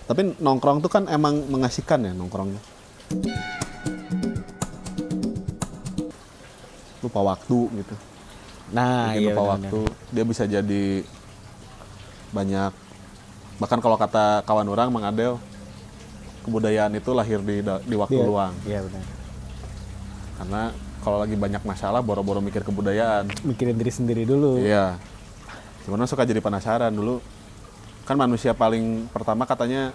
Tapi nongkrong tuh kan emang mengasihkan ya nongkrongnya. Lupa waktu gitu. Nah, Bikin iya lupa benar. waktu. Dia bisa jadi banyak. Bahkan kalau kata kawan orang Mang Adel, kebudayaan itu lahir di waktu luang. Iya benar. Karena kalau lagi banyak masalah, boro-boro mikir kebudayaan. Mikirin diri sendiri dulu. Iya. Cuman suka jadi penasaran dulu. Kan manusia paling pertama katanya,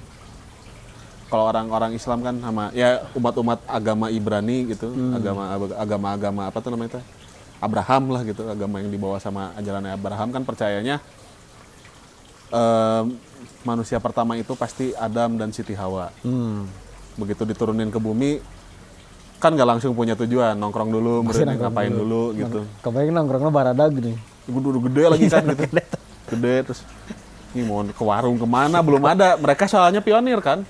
kalau orang-orang Islam kan sama ya umat-umat agama Ibrani gitu, agama apa tuh namanya itu? Abraham lah gitu, agama yang dibawa sama ajaran Abraham kan percayanya manusia pertama itu pasti Adam dan Siti Hawa. Begitu diturunin ke bumi kan nggak langsung punya tujuan, nongkrong dulu, ngapain dulu gitu. Kebayang nongkrongnya baradag nih. Gede lagi kan gitu. Gede terus ini mau ke warung kemana belum ada. Mereka soalnya pionir kan.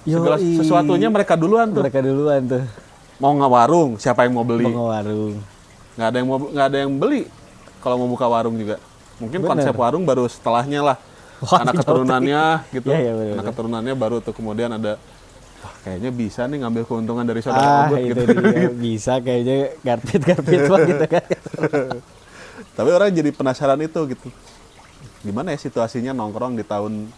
Segala sesuatunya mereka duluan tuh. Mereka duluan tuh. Mau nggak warung, siapa yang mau beli? Mau warung. Nggak ada yang beli kalau mau buka warung juga. Mungkin konsep warung baru setelahnya lah. Wah, anak keturunannya gitu. Iya, bener. Anak keturunannya baru tuh kemudian ada wah, kayaknya bisa nih ngambil keuntungan dari saudara Obut itu gitu. dia. Bisa kayaknya garpit mah gitu kan. Tapi orang jadi penasaran itu gitu. Gimana ya situasinya nongkrong di tahun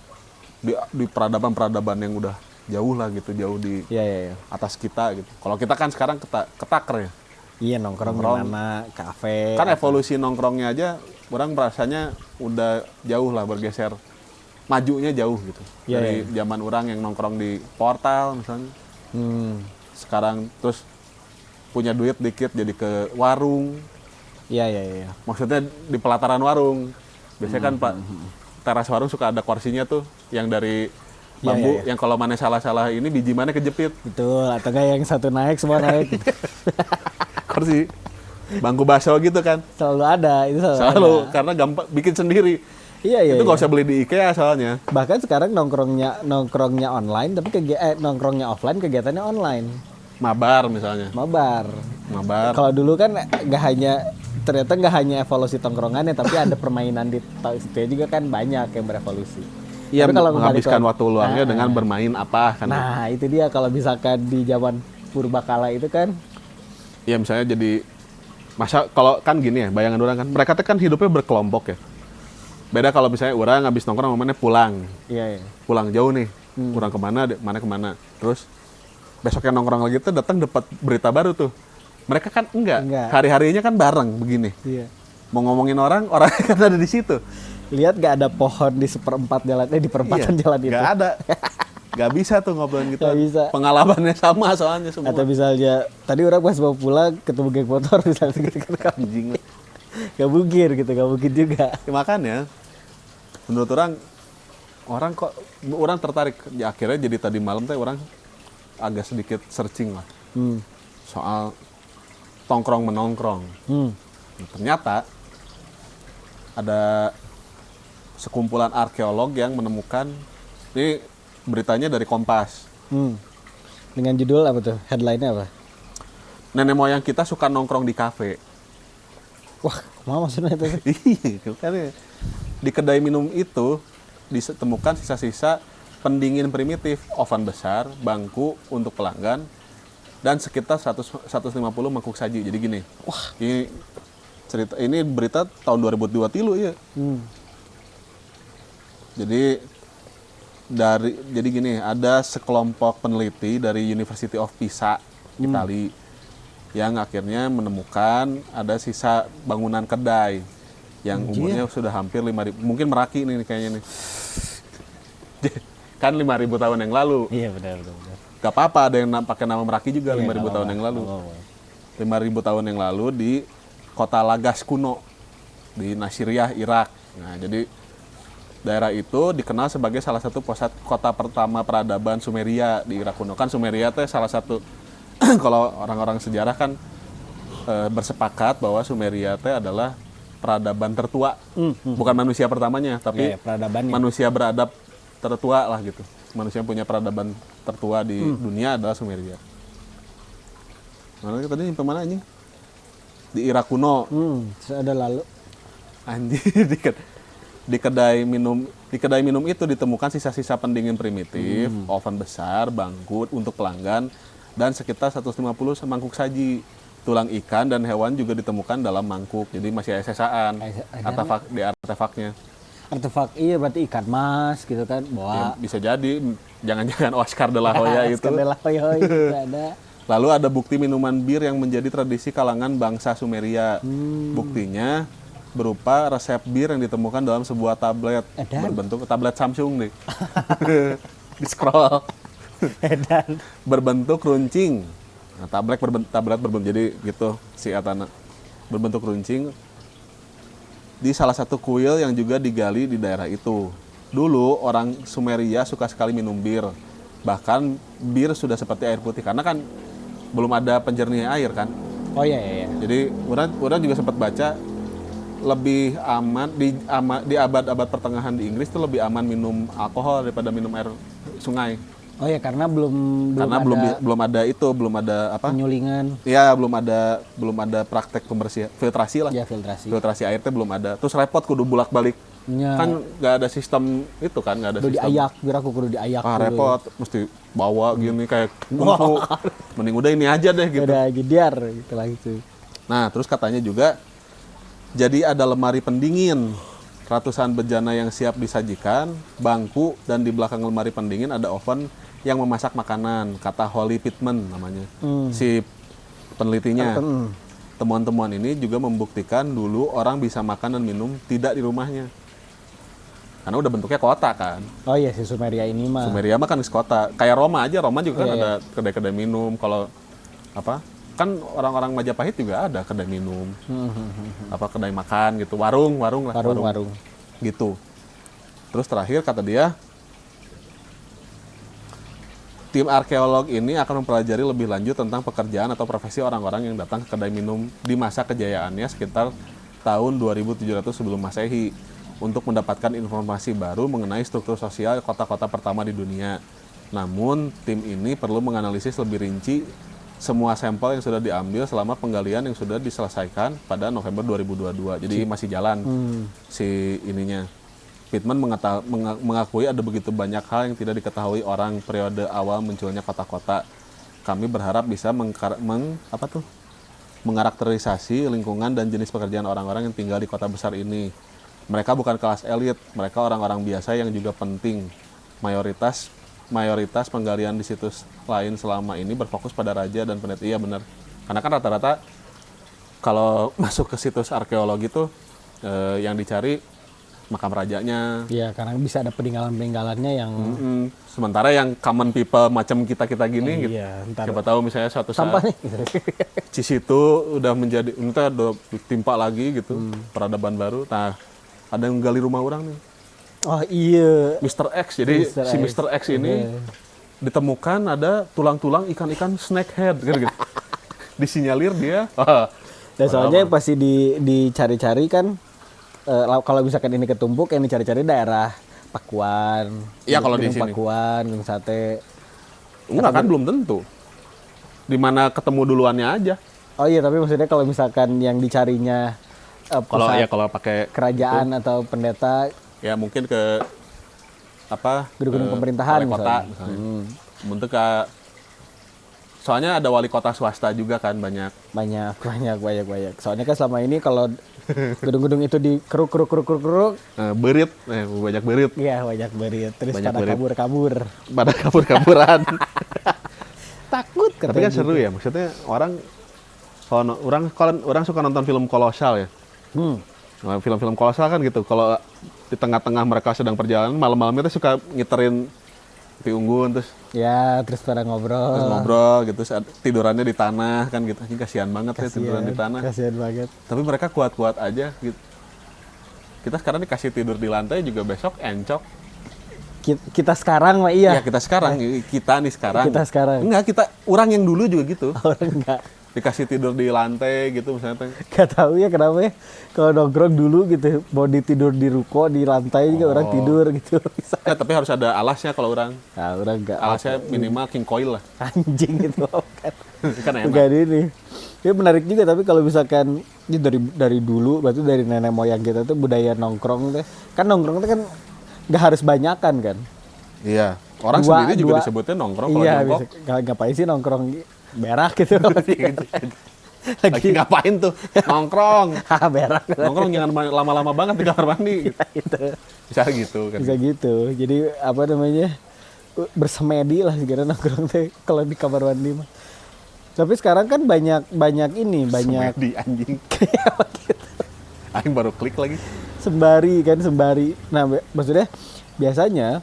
di peradaban-peradaban yang udah jauh lah gitu, jauh di Iya. atas kita gitu. Kalau kita kan sekarang ketaker ya. Iya, nongkrong di mana, kafe. Kan evolusi nongkrongnya aja orang merasanya udah jauh lah bergeser. Majunya jauh gitu. Iya, Dari zaman orang yang nongkrong di portal misalnya. Sekarang terus punya duit dikit jadi ke warung. Iya. Maksudnya di pelataran warung. Biasanya kan Pak teras warung suka ada kursinya tuh yang dari bambu yang kalau mana salah-salah ini biji mana kejepit. Betul, atau enggak yang satu naik semua naik. Kursi bangku bakso gitu kan. Selalu ada, itu selalu ada. Karena gampang bikin sendiri. Iya. Itu nggak usah beli di IKEA soalnya. Bahkan sekarang nongkrongnya online, tapi nongkrongnya offline, kegiatannya online. Mabar misalnya. Mabar. Mabar. Kalau dulu kan ternyata nggak hanya evolusi tongkrongannya, tapi ada permainan di situ juga kan banyak yang berevolusi. Iya, Tapi kalau menghabiskan waktu luangnya dengan bermain apa kan. Nah, itu dia kalau misalkan di zaman purbakala itu kan. Iya, misalnya jadi masa kalau kan gini ya, bayangan orang kan. Mereka tuh kan hidupnya berkelompok ya. Beda kalau misalnya orang habis nongkrong momennya pulang. Iya. Pulang jauh nih. Kurang kemana. Terus besoknya nongkrong lagi tuh datang dapat berita baru tuh. Mereka kan enggak. Hari-harinya kan bareng begini. Iya. Mau ngomongin orang kan ada di situ. Lihat gak ada pohon di seperempat jalan, di perempatan jalan itu. Gak ada. Gak bisa tuh ngobrolin gitu. Gak bisa. Pengalamannya sama soalnya semua. Atau misalnya, tadi orang pas mau pulang ketemu geng motor misalnya gitu kan. Anjing. Gak mungkin gitu, gak mungkin juga. Ya, makanya, menurut orang tertarik. Ya, akhirnya jadi tadi malam teh orang agak sedikit searching lah. Soal tongkrong menongkrong. Ternyata ada sekumpulan arkeolog yang menemukan, ini beritanya dari Kompas. Dengan judul apa tuh? Headline-nya apa? Nenek moyang kita suka nongkrong di kafe. Wah, mau maksudnya itu? Iya, kan ya. Di kedai minum itu ditemukan sisa-sisa pendingin primitif, oven besar, bangku untuk pelanggan, dan sekitar 150 mangkuk saji. Jadi gini, wah ini berita tahun 2002 tilu ya. Jadi gini, ada sekelompok peneliti dari University of Pisa, Italia, yang akhirnya menemukan ada sisa bangunan kedai yang umurnya sudah hampir 5.000, mungkin Meraki nih kayaknya nih. Kan 5.000 tahun yang lalu. Iya benar. Gak apa-apa ada yang pakai nama Meraki juga 5.000 tahun yang lalu. 5.000 tahun yang lalu di kota Lagas kuno di Nasiriyah, Irak. Nah, jadi daerah itu dikenal sebagai salah satu pusat kota pertama peradaban Sumeria di Irak kuno. Kan Sumeria itu salah satu kalau orang-orang sejarah kan bersepakat bahwa Sumeria itu adalah peradaban tertua. Bukan manusia pertamanya, tapi manusia beradab tertua lah gitu. Manusia yang punya peradaban tertua di dunia adalah Sumeria. Mana tadi nyampe mana anjing? Di Irak kuno. Terus ada lalu. Anjir dikit. di kedai minum itu ditemukan sisa-sisa pendingin primitif, oven besar, bangku untuk pelanggan, dan sekitar 150 mangkuk saji. Tulang ikan dan hewan juga ditemukan dalam mangkuk. Jadi masih ada sisaan artefaknya. Artefak iya berarti ikan mas gitu kan Ya, bawa. bisa jadi jangan-jangan Oscar de la Hoya itu. Oscar de la Hoya itu ada. Lalu ada bukti minuman bir yang menjadi tradisi kalangan bangsa Sumeria. Buktinya berupa resep bir yang ditemukan dalam sebuah tablet Edan. berbentuk tablet Samsung nih. Di scroll. Edan. Berbentuk runcing. Nah, tablet berbentuk jadi gitu si Atana. Berbentuk runcing di salah satu kuil yang juga digali di daerah itu. Dulu orang Sumeria suka sekali minum bir. Bahkan bir sudah seperti air putih karena kan belum ada penjernih air kan. Oh iya. Jadi orang juga sempat baca lebih aman di abad-abad pertengahan di Inggris itu lebih aman minum alkohol daripada minum air sungai. Oh ya karena belum Karena ada belum ada apa? penyulingan. Ya, belum ada praktek pembersihan, filtrasi lah. Ya filtrasi. Filtrasi airnya belum ada. Terus repot kudu bolak-balik. Ya. Kan nggak ada sistem itu kan, nggak ada Kudu sistem. diayak, biar aku kudu diayak. dulu. Repot, mesti bawa gini kayak kungfu. Mending udah ini aja deh gitu. Udah jediar gitu lah gitu. Nah, terus katanya juga jadi ada lemari pendingin, ratusan bejana yang siap disajikan, bangku, dan di belakang lemari pendingin ada oven yang memasak makanan, kata Holly Pittman namanya, si penelitinya. Temuan-temuan ini juga membuktikan dulu orang bisa makan dan minum tidak di rumahnya. Karena udah bentuknya kota kan. Oh iya si Sumeria ini mah. Sumeria mah kan kota. Kayak Roma aja, Roma juga kan Iya, ada kedai-kedai minum. Kalau apa? Kan orang-orang Majapahit juga ada kedai minum. Apa kedai makan gitu, warung lah, Warung. gitu. Terus terakhir kata dia, tim arkeolog ini akan mempelajari lebih lanjut tentang pekerjaan atau profesi orang-orang yang datang ke kedai minum di masa kejayaannya sekitar tahun 2700 sebelum Masehi untuk mendapatkan informasi baru mengenai struktur sosial kota-kota pertama di dunia. Namun, tim ini perlu menganalisis lebih rinci semua sampel yang sudah diambil selama penggalian yang sudah diselesaikan pada November 2022. Jadi masih jalan si ininya. Pittman mengakui ada begitu banyak hal yang tidak diketahui orang periode awal munculnya kota-kota. Kami berharap bisa mengarakterisasi lingkungan dan jenis pekerjaan orang-orang yang tinggal di kota besar ini. Mereka bukan kelas elit, mereka orang-orang biasa yang juga penting. Mayoritas penggalian di situs lain selama ini berfokus pada raja dan pendeta. Iya benar. Karena kan rata-rata kalau masuk ke situs arkeologi itu yang dicari makam rajanya. Iya, karena bisa ada peninggalan-peninggalannya yang Sementara yang common people macam kita-kita gini gitu. iya, ntar Siapa tahu misalnya suatu sampah saat nih. Cisitu udah menjadi entah udah timpa lagi gitu, peradaban baru. Nah, ada yang gali rumah orang nih. Oh iya. Mr. X. Jadi Mr. si X. Mr. X ini ditemukan ada tulang-tulang ikan-ikan snakehead gitu. Disinyalir dia. Dan soalnya pasti dicari-cari kan kalau misalkan ini ketumpuk yang dicari-cari daerah Pakuan. Iya, kalau di Gunung sini. Pakuan, Gunung Sate. Enggak kan belum tentu. Di mana ketemu duluannya aja. Oh iya, tapi maksudnya kalau misalkan yang dicarinya Kalau pakai kerajaan atau pendeta, ya mungkin ke apa gedung-gedung pemerintahan wali kota misalnya. Bentuk ke soalnya ada wali kota swasta juga kan banyak. banyak. Soalnya kan selama ini kalau gedung-gedung itu dikeruk, Berit, banyak berit. iya banyak berit. Terus Banyak pada berit. kabur-kabur. Pada kabur-kaburan. Takut Tapi katanya kan seru gitu. ya, maksudnya orang suka nonton film kolosal ya. Nah, film-film kolosal kan gitu. Kalau di tengah-tengah mereka sedang perjalanan, malam-malam itu suka ngiterin api unggun terus Ya, terus pada ngobrol. ngobrol gitu, tidurannya di tanah kan gitu. Anjing kasihan banget ya tiduran di tanah. Kasihan banget. Tapi mereka kuat-kuat aja gitu. Kita sekarang dikasih tidur di lantai juga besok encok. Kita sekarang mah iya. Ya kita sekarang, kita nih sekarang. Kita sekarang. Enggak, orang yang dulu juga gitu. Orang enggak Dikasih tidur di lantai gitu misalnya. tahu ya kenapa ya. Kalau nongkrong dulu gitu, mau tidur di ruko, di lantai juga orang tidur gitu. Bisa. Ya, tapi harus ada alasnya kalau orang. Nah, orang enggak Alasnya minimal king coil lah. anjing gitu kan. Kan enak. Bukan ini. Ya menarik juga, tapi kalau misalkan ini dari dulu, berarti dari nenek moyang kita tuh budaya nongkrong tuh. Kan nongkrong tuh kan nggak harus banyakan kan. Iya. Orang sendiri juga disebutnya nongkrong kalau iya, jongkok. Ngapain sih nongkrong berak gitu. Lagi ngapain tuh? Nongkrong. Berak. Nongkrong jangan lama-lama banget di kamar mandi. Gitu. Bisa gitu kan. Bisa gitu. Jadi apa namanya? Bersemedi lah segala nongkrong tuh kalau di kamar mandi mah. Tapi sekarang kan banyak ini, banyak semedi anjing. gitu. Aing baru klik lagi. Sembari. Nah, maksudnya biasanya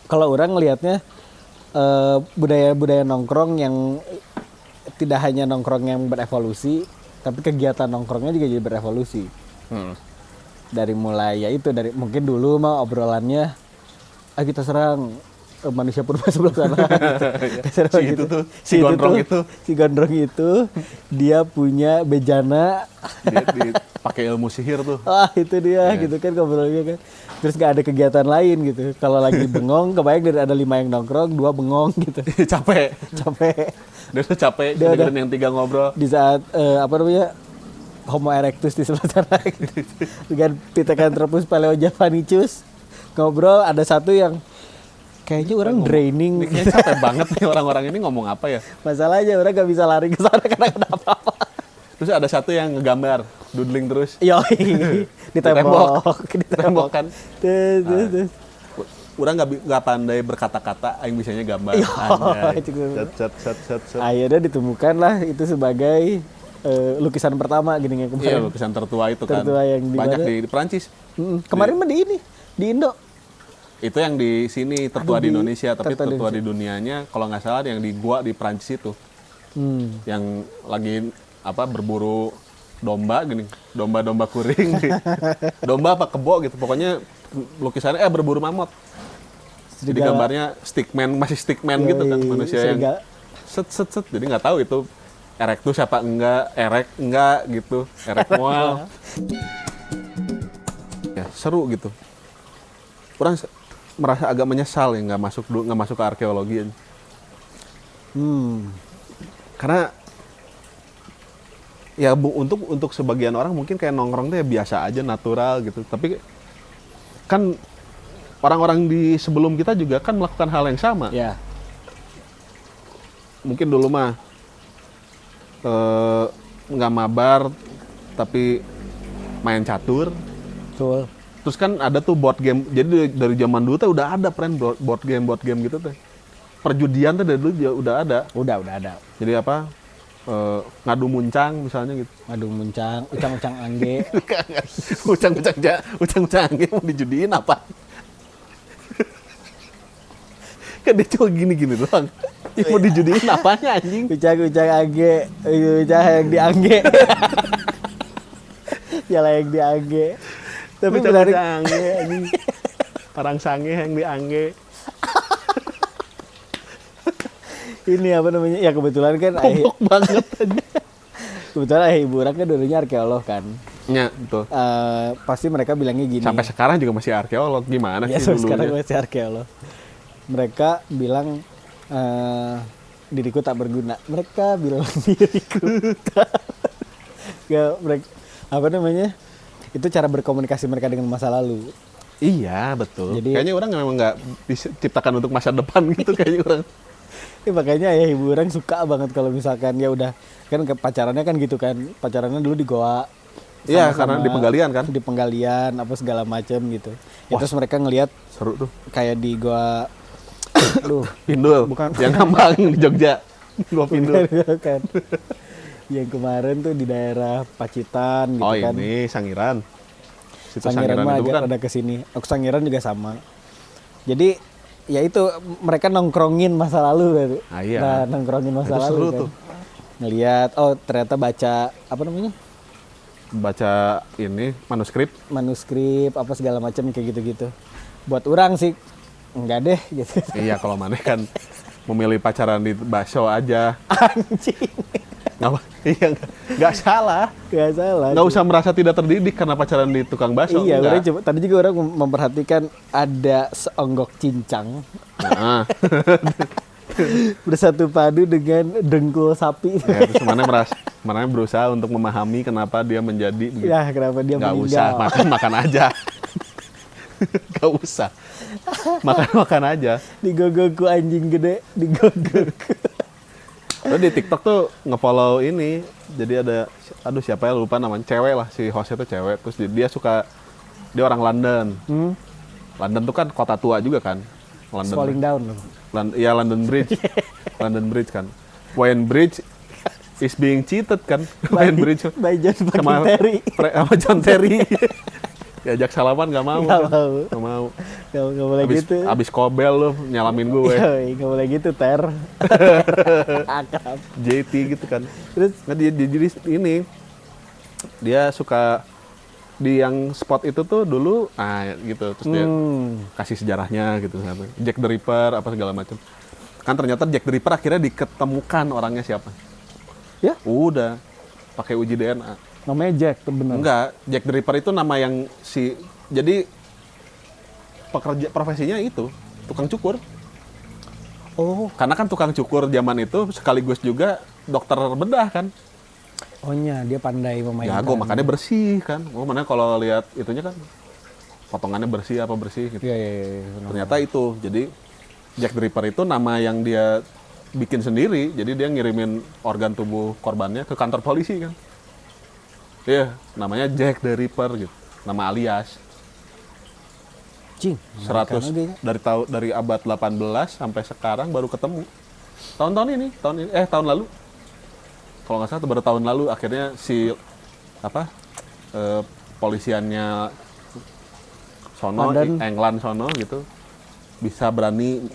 kalau orang ngelihatnya budaya-budaya nongkrong yang tidak hanya nongkrong yang berevolusi, tapi kegiatan nongkrongnya juga jadi berevolusi. Dari mulai dari mungkin dulu mah obrolannya kita serang manusia purba sebelah sana. Si gondrong itu dia punya bejana. Dia pakai ilmu sihir tuh. Itu dia gitu kan ngobrolnya kan. Terus nggak ada kegiatan lain gitu. Kalau lagi bengong, kebayang dari ada 5 yang nongkrong, 2 bengong gitu. Capek. Dia udah capek. Dia yang 3 ngobrol. Di saat Homo erectus di sebelah sana gitu. Dengan Pithecanthropus paleojavanicus ngobrol, ada satu yang kayaknya orang draining. Kayaknya capek banget nih orang-orang ini ngomong apa ya. Masalahnya orang gak bisa lari ke sana karena ada apa-apa. Terus ada satu yang ngegambar, doodling terus. Yoi, di tembok kan. Terus. Orang nggak pandai berkata-kata, aing bisanya gambar. Akhirnya ditemukan lah itu sebagai lukisan pertama gini kemarin. Iya, lukisan tertua itu kan. Yang banyak di Perancis. Kemarin mah di Indo. Itu yang di sini tertua di Indonesia, tapi tertua di dunianya kalau nggak salah yang di gua di Perancis itu. Yang lagi berburu domba gini, domba kuring. Domba apa kebo gitu. Pokoknya lukisannya berburu mamut. Jadi gambarnya masih stickman gitu kan, manusia yang set. Jadi nggak tahu itu erectus apa enggak gitu, erect mual. Ya, seru gitu. Orang merasa agak menyesal ya nggak masuk ke arkeologi. Karena ya untuk sebagian orang mungkin kayak nongkrong tuh ya biasa aja, natural gitu. Tapi kan orang-orang di sebelum kita juga kan melakukan hal yang sama. Ya. Mungkin dulu mah nggak mabar tapi main catur. Betul. Terus kan ada tuh board game. Jadi dari zaman dulu tuh udah ada board game gitu tuh. Perjudian tuh dari dulu udah ada. Udah ada. Jadi ngadu muncang misalnya gitu. Ngadu muncang, ucang-ucang angge. Ucang-ucang angge mau dijudiin apa? Kan dia cuma gini-gini doang. Mau dijudiin apanya anjing? Ucang-ucang angge, ucang yang diangge. Yalah yang diangge. Tapi menarik. Angge anjing. Parang sange yang diangge. Ini apa namanya? Ya kebetulan kan Goblok banget aja. Kebetulan ibu orang kan dulunya arkeolog kan. Ya, betul. Pasti mereka bilangnya gini. Sampai sekarang juga masih arkeolog. Gimana ya, sih dulunya? Sekarang masih arkeolog. Mereka bilang diriku tak berguna. Mereka bilang diriku ya, mereka apa namanya? Itu cara berkomunikasi mereka dengan masa lalu. Iya, betul. Jadi, kayaknya orang memang nggak diciptakan untuk masa depan gitu kayaknya orang. Makanya ya ibu orang suka banget kalau misalkan ya udah kan pacarannya kan gitu kan. Pacarannya dulu di goa. Iya, karena di penggalian kan. Di penggalian apa segala macam gitu. Ya, terus mereka ngelihat seru tuh. Kayak di goa Pindul. Bukan. Yang ngambang di Jogja. Goa Pindul. Kan. Yang kemarin tuh di daerah Pacitan gitu kan. Oh, ini Sangiran. Sangiran mah agak ada kesini. Sangiran juga sama. Jadi ya itu mereka nongkrongin masa lalu kan. Iya. Nah, nongkrongin masa lalu seru kan. Tuh. Ngelihat ternyata baca apa namanya? Baca ini manuskrip apa segala macam kayak gitu-gitu. Buat orang sih enggak deh gitu. Iya, kalau maneh kan memilih pacaran di bakso aja. Anjing. Nggak salah. Nggak salah. Nggak usah merasa tidak terdidik karena pacaran di tukang bakso. Iya, tadi juga orang memperhatikan ada seonggok cincang. Nah. Bersatu padu dengan dengkul sapi. Ya, terus mana berusaha untuk memahami kenapa dia menjadi begitu. Ya, kenapa dia Nggak meninggal. usah makan aja. Gak usah makan aja. Digogok anjing gede, digogok. Terus di TikTok tuh ngefollow ini, jadi ada, aduh siapa ya lupa namanya, cewek lah, si hostnya tuh cewek. Terus dia orang London. London tuh kan kota tua juga kan. London. Falling down. Iya London Bridge. London Bridge kan. Wayne Bridge is being cheated kan. Wayne Bridge By John fucking sama Terry. sama John Terry. Diajak salaman gak mau. Nggak kan. mau. Nggak mau. Gak boleh gitu. Abis kobel lu nyalamin gue. Yoi, gak boleh gitu, Ter. Akap. JT gitu kan. Terus Nah, dia jadi ini dia suka di yang spot itu tuh dulu gitu terus dia kasih sejarahnya gitu Jack the Ripper apa segala macam kan ternyata Jack the Ripper akhirnya diketemukan orangnya siapa Ya? Udah pakai uji DNA. namanya Jack tuh bener. Enggak, Jack the Ripper itu nama yang jadi profesinya itu tukang cukur. Oh, Karena kan tukang cukur zaman itu sekaligus juga dokter bedah kan. ohnya dia pandai memainkan. Jago, makanya bersih kan. Oh, mana kalau lihat itunya kan potongannya bersih apa bersih gitu. Iya, iya, iya. Benar. Ternyata itu. Jadi Jack the Ripper itu nama yang dia bikin sendiri. Jadi dia ngirimin organ tubuh korbannya ke kantor polisi kan. Iya, namanya Jack the Ripper gitu. Nama alias. Cing, 100 dari abad 18 sampai sekarang baru ketemu. Tahun lalu. Kalau nggak salah baru tahun lalu akhirnya si polisiannya sono London. England sono gitu bisa berani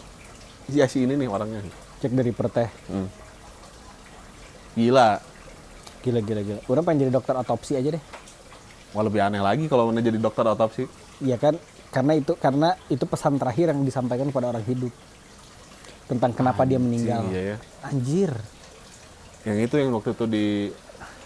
ya si ini nih orangnya. Jack dari Perteh. Gila. Gila. Orang pengen jadi dokter otopsi aja deh. Wah, lebih aneh lagi kalau mana jadi dokter otopsi. Iya kan? Karena itu pesan terakhir yang disampaikan kepada orang hidup. Tentang kenapa dia meninggal. Iya ya. Anjir. Yang itu yang waktu itu di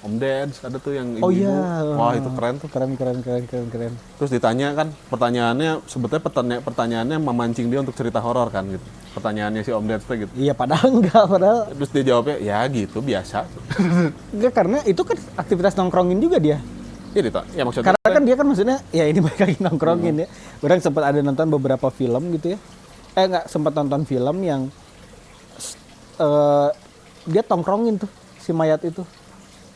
Om Deds ada tuh yang ibu-ibu. Oh iya. Wah, itu keren tuh. Keren. Terus ditanya kan pertanyaannya sebetulnya pertanyaannya memancing dia untuk cerita horor kan gitu. Pertanyaannya si Om Deds tuh gitu. Iya, padahal enggak, padahal. Terus dia jawabnya ya gitu biasa. Enggak, karena itu kan aktivitas nongkrongin juga dia. Iya Dito. Ya maksudnya Karena kan dia kan maksudnya ya ini balik lagi nongkrongin ya. Orang sempat ada nonton beberapa film gitu ya. Nggak sempat nonton film yang dia tongkrongin tuh si mayat itu.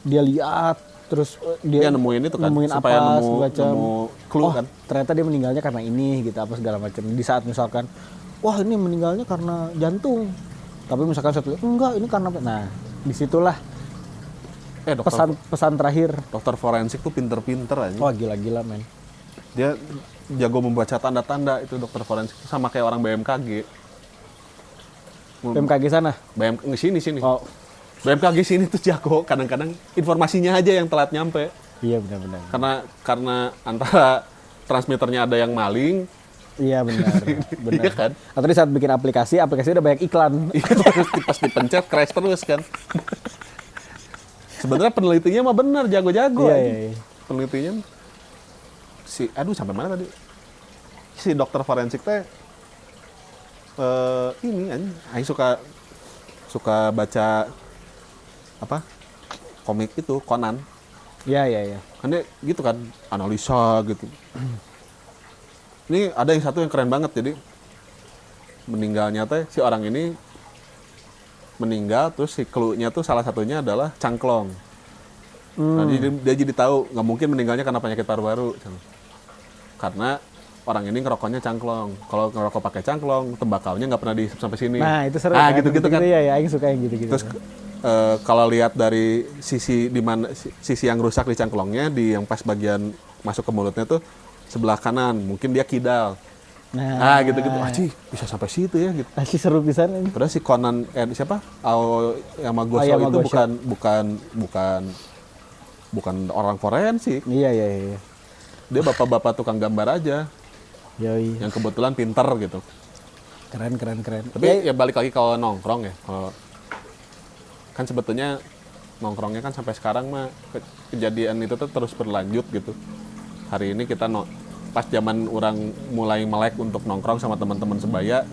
Dia lihat terus dia nemuin itu kan nemuin supaya apa nemu semacam clue oh, kan. ternyata dia meninggalnya karena ini gitu apa segala macam. Di saat misalkan wah ini meninggalnya karena jantung. Tapi misalkan satu enggak ini karena nah disitulah pesan terakhir. Dokter forensik tuh pinter-pinter aja. Wah gila men. Dia jago membaca tanda-tanda itu dokter forensik sama kayak orang BMKG. BMKG sana. Sini. Oh BMKG sini tuh jago. Kadang-kadang informasinya aja yang telat nyampe. iya benar. Karena antara transmitternya ada yang maling. Iya benar. Iya kan? Atau di saat bikin aplikasi udah banyak iklan. Iya, terus pas dipencet crash terus kan. Sebenarnya penelitinya mah benar jago-jago aja. Iya. Penelitinya sampai mana tadi? Si dokter forensik teh ini aing suka baca apa? Komik itu Conan. Iya. Kan dia gitu kan, analisa gitu. Ini ada yang satu yang keren banget, jadi meninggalnya teh si orang ini meninggal terus si clue-nya tuh salah satunya adalah cangklong. Nah, dia jadi tahu nggak mungkin meninggalnya karena penyakit paru-paru. Karena orang ini ngerokoknya cangklong. Kalau ngerokok pakai cangklong, tembakalnya nggak pernah dihisap sampai sini. Nah itu seru. Gitu kan. Iya, aing suka yang gitu-gitu. Terus kalau lihat dari sisi yang rusak di cangklongnya, di yang pas bagian masuk ke mulutnya tuh sebelah kanan, mungkin dia kidal. Nah, gitu-gitu. Bisa sampai situ ya gitu. Asli seru pisan ini. Padahal si Conan siapa? Yamagoso itu bukan orang forensik. Iya. Dia bapak-bapak tukang gambar aja. Yoi. Yang kebetulan pinter gitu. Keren. Tapi ya balik lagi kalau nongkrong ya. Kalau kan sebetulnya nongkrongnya kan sampai sekarang mah kejadian itu tuh terus berlanjut gitu. Hari ini kita pas zaman orang mulai melek untuk nongkrong sama teman-teman sebaya,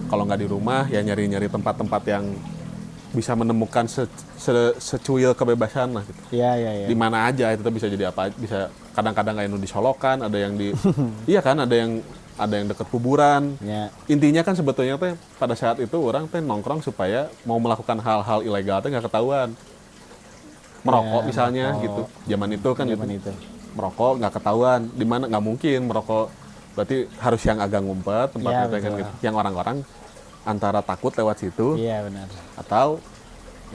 kalau nggak di rumah ya nyari-nyari tempat-tempat yang bisa menemukan secuil kebebasan lah gitu. Iya. Di mana aja itu tuh bisa jadi apa, bisa kadang-kadang kayak di Solokan, ada yang di iya kan, ada yang dekat kuburan. Ya. Intinya kan sebetulnya teh pada saat itu orang teh nongkrong supaya mau melakukan hal-hal ilegal teh nggak ketahuan. Merokok misalnya gitu. Zaman itu kan Zaman itu. merokok nggak ketahuan. Di mana nggak mungkin merokok, berarti harus yang agak ngumpet tempatnya teh kan gitu. Yang orang-orang antara takut lewat situ. Iya benar. Atau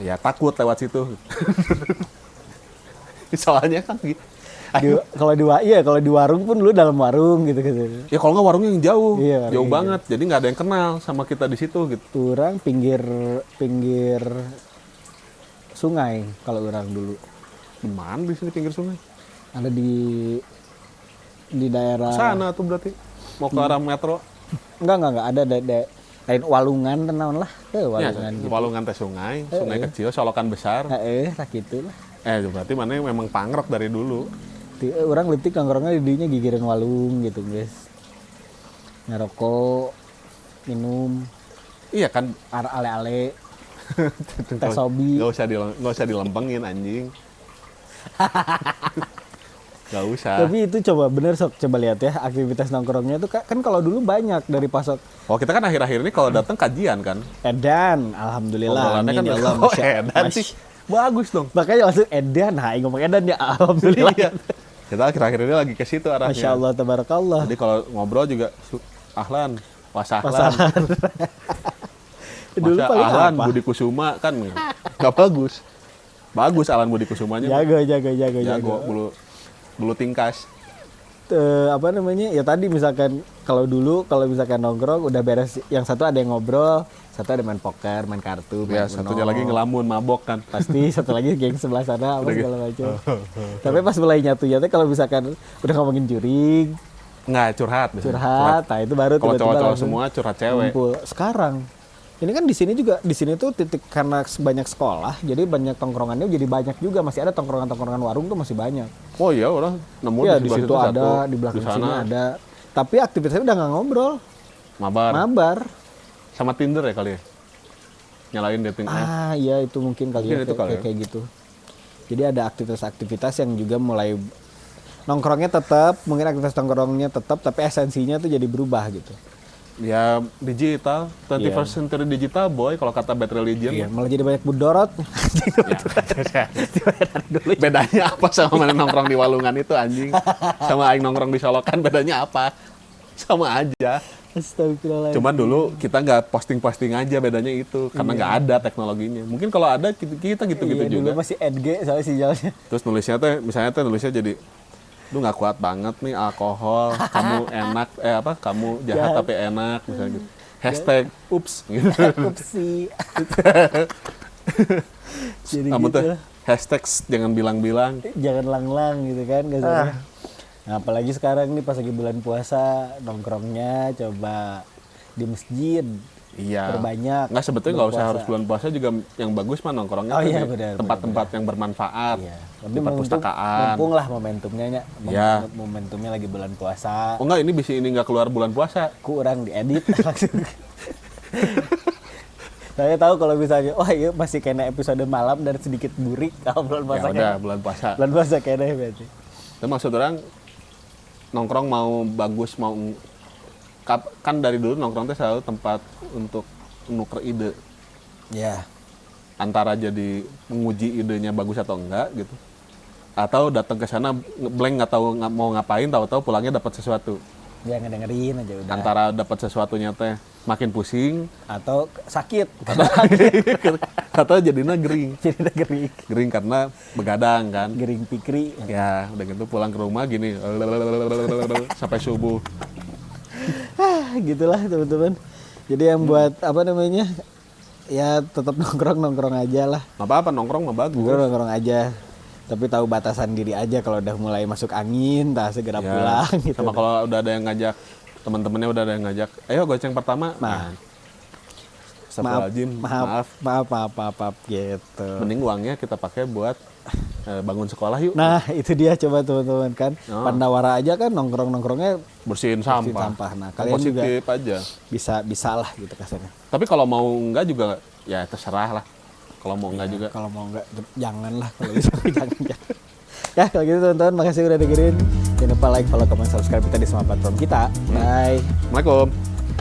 ya takut lewat situ. Soalnya kan gitu. Kalau di warung pun lu dalam warung gitu. Ya kalau nggak warungnya yang jauh, Iya, jauh iya. banget. Jadi nggak ada yang kenal sama kita di situ gitu. Orang pinggir sungai kalau orang dulu. Di mana di sini pinggir sungai? Ada di daerah. Sana tuh berarti mau ke arah metro. Enggak ada lain walungan tenaun lah. Ya, Walungan gitu. walungan teh sungai kecil, solokan besar. Tak gitu lah. Berarti mana memang pangrok dari dulu. Orang letik nongkrongnya di dinya gigiran walung gitu guys. Ngerokok, minum, Iya kan, ale-ale, teh sobi. nggak usah dilempengin anjing. Nggak usah. Tapi itu coba lihat ya aktivitas nongkrongnya itu kan kalau dulu banyak dari pasok. Oh kita kan akhir-akhir ini kalau datang kajian kan. Edan, alhamdulillah. Obrolannya kan Amin ya Allah, edan sih. Bagus dong. Makanya langsung edan, ngomong edan ya alhamdulillah. Iya. Kita akhir-akhir ini lagi ke situ arahnya. Masya Allah, tabarakallah. Jadi kalau ngobrol juga ahlan, wasahlan. Dulu Masa paling ahlan apa? Budi Kusuma kan nggak bagus. Bagus Ahlan Budi Kusumanya. Jago. Bulu tingkas. Apa namanya? Ya tadi misalkan kalau misalkan nongkrong udah beres, yang satu ada yang ngobrol, satu ada main poker, main kartu, main Ya, satunya lagi ngelamun, mabok kan. Pasti satu lagi geng sebelah sana apa segala macam. Tapi pas mulai nyatunya tuh kalau misalkan udah ngomongin juring, Nggak, curhat. biasanya. curhat, nah itu baru Kalau tiba-tiba cowok-cowok langsung semua curhat cewek. ngumpul. Sekarang ini kan di sini tuh titik karena banyak sekolah, jadi banyak tongkrongannya jadi banyak juga, masih ada tongkrongan warung tuh masih banyak. Oh iya, orang nemu Ya di di sebelah situ satu, ada, di belakang sana sini ada. Tapi aktivitasnya udah nggak ngobrol, mabar. Sama Tinder ya kali ya? Nyalain dating app. Iya itu mungkin kali Mungkin ya, itu kali ya. kayak gitu. Jadi ada aktivitas-aktivitas yang juga mulai nongkrongnya tetap, mungkin aktivitas nongkrongnya tetap, tapi esensinya tuh jadi berubah gitu. Ya digital, 21st century digital boy kalau kata Bad Religion. Iya, malah jadi banyak budorot. Ya, bedanya apa sama mana nongkrong di Walungan itu anjing? Sama aing nongkrong di Solokan bedanya apa? Sama aja. Astagfirullahaladzim. Cuman dulu kita nggak posting-posting aja, bedanya itu karena nggak ada teknologinya. Mungkin kalau ada kita gitu-gitu Iya, dulu juga. masih NG soalnya sinyalnya. Terus nulisnya teh, misalnya teh nulisnya jadi, lu nggak kuat banget nih alkohol, kamu enak, kamu jahat tapi enak, misalnya gitu. Hashtag, ups, gitu. Upsi. Jadi Kamu gitu tuh lah. hashtag jangan bilang-bilang. Jangan lang-lang gitu kan kasarnya. Nah, apalagi sekarang nih pas lagi bulan puasa nongkrongnya coba di masjid. Iya. Perbanyak. Nggak, sebetulnya nggak usah berpuasa. harus bulan puasa juga yang bagus mah nongkrongnya Oh tuh iya, di benar, tempat-tempat yang bermanfaat. Iya. Di perpustakaan. Mumpung lah momentumnya nya. Iya. Momentumnya lagi bulan puasa. Oh enggak, ini nggak keluar bulan puasa. Kurang diedit langsung. Saya tahu kalau misalnya, iya masih kena episode malam dan sedikit burik kalau bulan puasa. Ya udah, bulan puasa. Bulan puasa kena berarti. Itu maksud orang nongkrong mau bagus mau kan dari dulu nongkrong itu selalu tempat untuk nuker ide. Ya. Antara jadi menguji idenya bagus atau enggak gitu. Atau datang ke sana blank nggak tahu mau ngapain, tahu-tahu pulangnya dapat sesuatu. Ya ngedengerin aja udah. Antara dapat sesuatunya teh makin pusing Atau sakit. atau jadinya gering. Jadi udah gering. Gering karena begadang kan. Gering pikri. Ya, udah gitu pulang ke rumah gini sampai subuh. Gitulah teman-teman. Jadi yang buat apa namanya? Ya tetap nongkrong aja lah. Nggak apa-apa, nongkrong mah bagus. Nongkrong aja. Tapi tahu batasan diri aja, kalau udah mulai masuk angin, segera Ya, pulang gitu. sama kalau udah ada yang ngajak, teman-temannya udah ada yang ngajak, ayo goceng pertama. Nah. Astagfirullahaladzim, maaf. maaf gitu. Mending uangnya kita pakai buat bangun sekolah yuk. Nah, itu dia coba teman-teman kan. Oh. Pandawara aja kan nongkrongnya Bersihin sampah. sampah. Nah, kalian juga Positif aja. bisa lah gitu kasarnya. Tapi kalau mau enggak juga ya terserah lah. Kalau mau enggak juga. Kalau mau enggak janganlah kalau bisa jangan. Ya, kalau gitu teman-teman makasih udah dengerin. Jangan lupa like, follow, comment, subscribe kita di semua platform kita. Bye. Assalamualaikum.